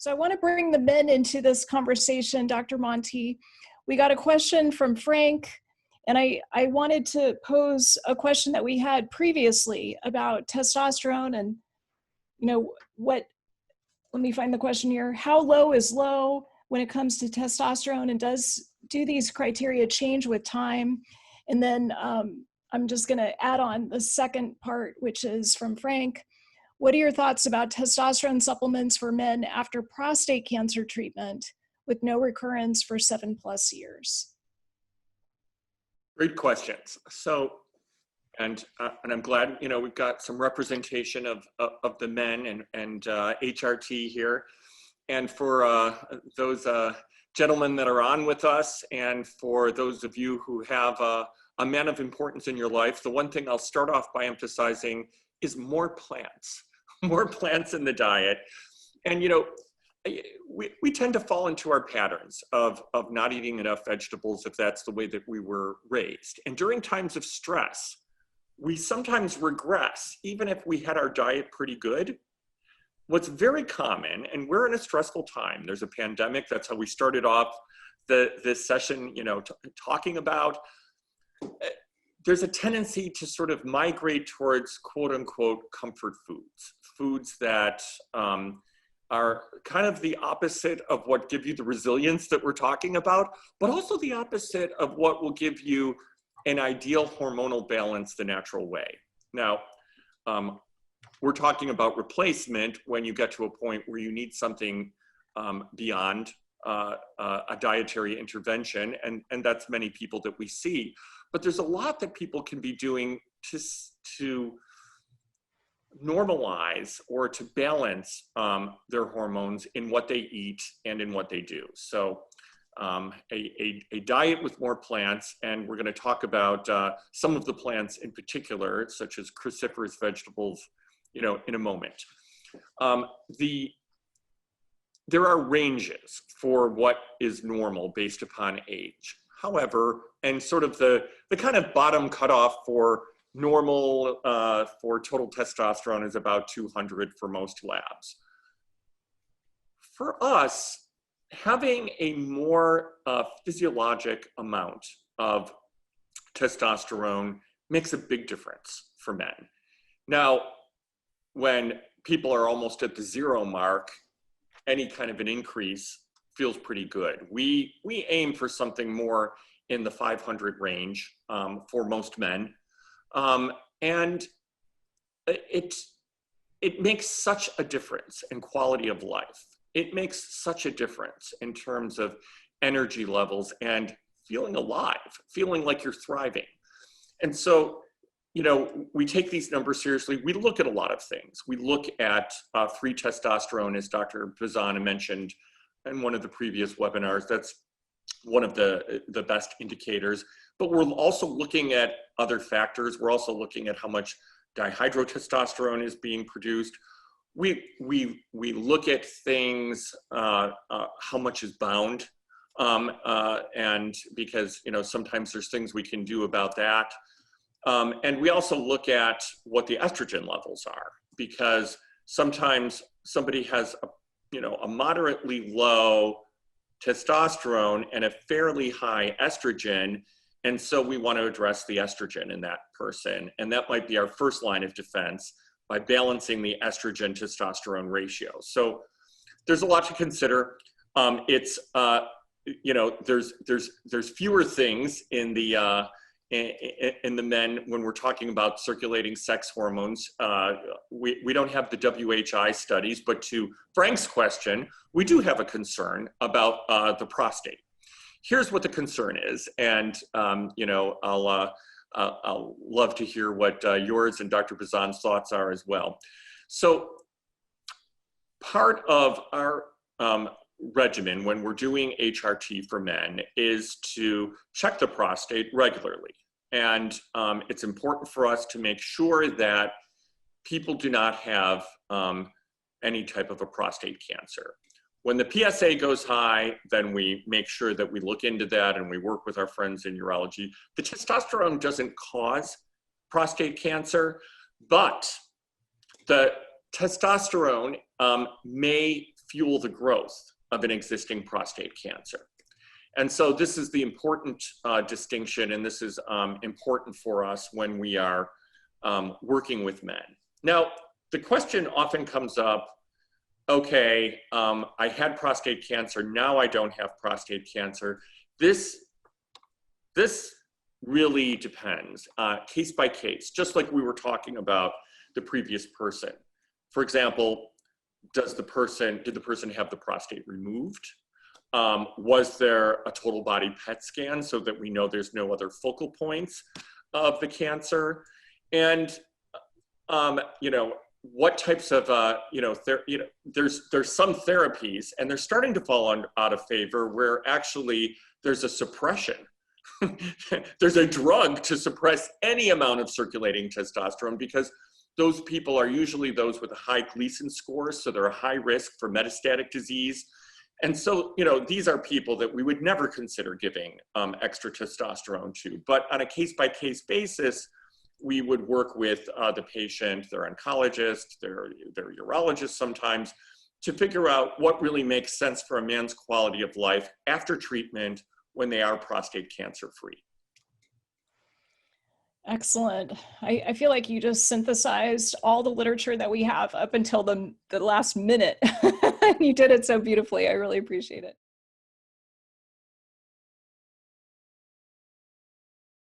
So I want to bring the men into this conversation, Dr. Monti. We got a question from Frank, and I wanted to pose a question that we had previously about testosterone and, let me find the question here. How low is low when it comes to testosterone, and do these criteria change with time? And then I'm just going to add on the second part, which is from Frank. What are your thoughts about testosterone supplements for men after prostate cancer treatment with no recurrence for 7+ years? Great questions. So, and I'm glad, we've got some representation of the men and HRT here. And for those gentlemen that are on with us, and for those of you who have a man of importance in your life, the one thing I'll start off by emphasizing is more plants in the diet. And, we tend to fall into our patterns of not eating enough vegetables if that's the way that we were raised. And during times of stress, we sometimes regress, even if we had our diet pretty good. What's very common, and we're in a stressful time, there's a pandemic, that's how we started off this session, talking about, there's a tendency to sort of migrate towards quote unquote comfort foods that are kind of the opposite of what give you the resilience that we're talking about, but also the opposite of what will give you an ideal hormonal balance the natural way. Now, we're talking about replacement when you get to a point where you need something beyond a dietary intervention, and that's many people that we see. But there's a lot that people can be doing to normalize or to balance their hormones in what they eat and in what they do. So a diet with more plants, and we're going to talk about some of the plants in particular, such as cruciferous vegetables, in a moment. There are ranges for what is normal based upon age. However, and sort of the kind of bottom cutoff for normal for total testosterone is about 200 for most labs. For us, having a more physiologic amount of testosterone makes a big difference for men. Now, when people are almost at the 0 mark, any kind of an increase feels pretty good. We aim for something more in the 500 range for most men. And it makes such a difference in quality of life. It makes such a difference in terms of energy levels and feeling alive, feeling like you're thriving. And so, we take these numbers seriously. We look at a lot of things. We look at free testosterone, as Dr. Bazzan mentioned in one of the previous webinars. That's one of the best indicators. But we're also looking at other factors. We're also looking at how much dihydrotestosterone is being produced. We look at things, how much is bound, and because sometimes there's things we can do about that. And we also look at what the estrogen levels are, because sometimes somebody has a moderately low testosterone and a fairly high estrogen, and so we want to address the estrogen in that person, and that might be our first line of defense by balancing the estrogen testosterone ratio. So there's a lot to consider. It's there's fewer things in the men when we're talking about circulating sex hormones. We don't have the WHI studies, but to Frank's question, we do have a concern about the prostate. Here's what the concern is, and I'll love to hear what yours and Dr. Bazzan's thoughts are as well. So part of our regimen when we're doing HRT for men is to check the prostate regularly. And it's important for us to make sure that people do not have any type of a prostate cancer. When the PSA goes high, then we make sure that we look into that and we work with our friends in urology. The testosterone doesn't cause prostate cancer, but the testosterone may fuel the growth of an existing prostate cancer. And so this is the important distinction, and this is important for us when we are working with men. Now, the question often comes up, okay, I had prostate cancer, now I don't have prostate cancer. This really depends, case by case, just like we were talking about the previous person. For example, did the person have the prostate removed? Was there a total body PET scan so that we know there's no other focal points of the cancer? And, you know, what types of, there's some therapies, and they're starting to fall out of favor where actually there's a suppression. There's a drug to suppress any amount of circulating testosterone, because those people are usually those with a high Gleason score, so they're a high risk for metastatic disease. And so, you know, these are people that we would never consider giving extra testosterone to. But on a case-by-case basis, we would work with the patient, their oncologist, their urologist sometimes, to figure out what really makes sense for a man's quality of life after treatment when they are prostate cancer-free. Excellent. I feel like you just synthesized all the literature that we have up until the last minute. You did it so beautifully. I really appreciate it.